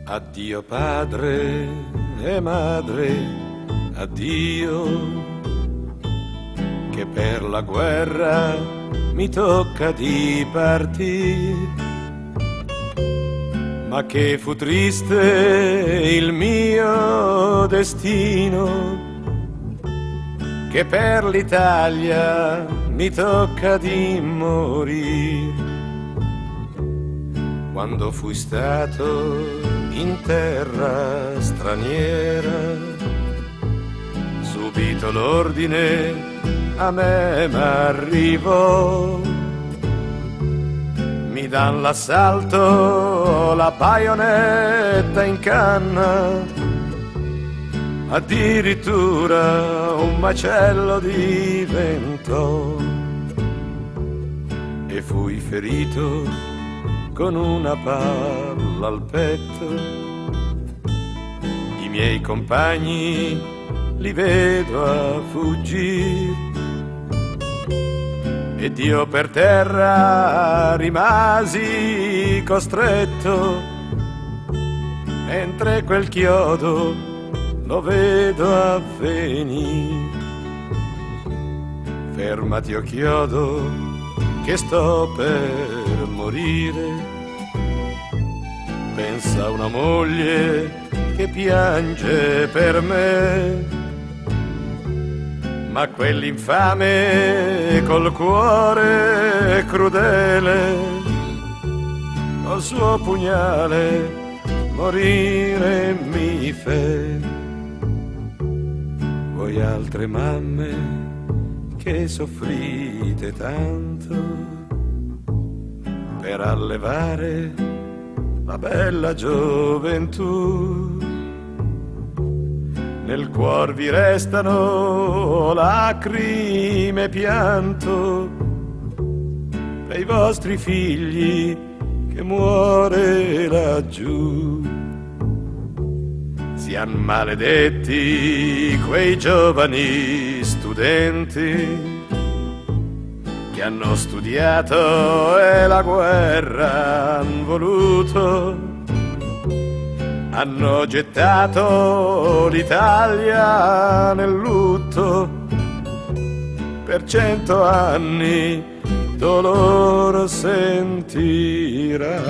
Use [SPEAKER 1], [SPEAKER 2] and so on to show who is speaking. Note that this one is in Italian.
[SPEAKER 1] Addio padre e madre, addio, che per la guerra mi tocca di partir. Ma che fu triste il mio destino, che per l'Italia mi tocca di morire. Quando fui stato in terra straniera, subito l'ordine a me m'arrivò. Mi dan l'assalto, la baionetta in canna, addirittura un macello diventò. E fui ferito con una palla al petto. I miei compagni li vedo a fuggire ed io per terra rimasi costretto. Mentre quel chiodo lo vedo avvenire. Fermati, o chiodo, che sto per morire. Pensa a una moglie che piange per me, ma quell'infame col cuore crudele, col suo pugnale morire mi fe. Voi altre mamme che soffrite tanto per allevare la bella gioventù. Nel cuor vi restano lacrime e pianto per i vostri figli che muore laggiù. Sian maledetti quei giovani studenti che hanno studiato e la guerra han voluto, hanno gettato l'Italia nel lutto. Per 100 anni dolore sentirà.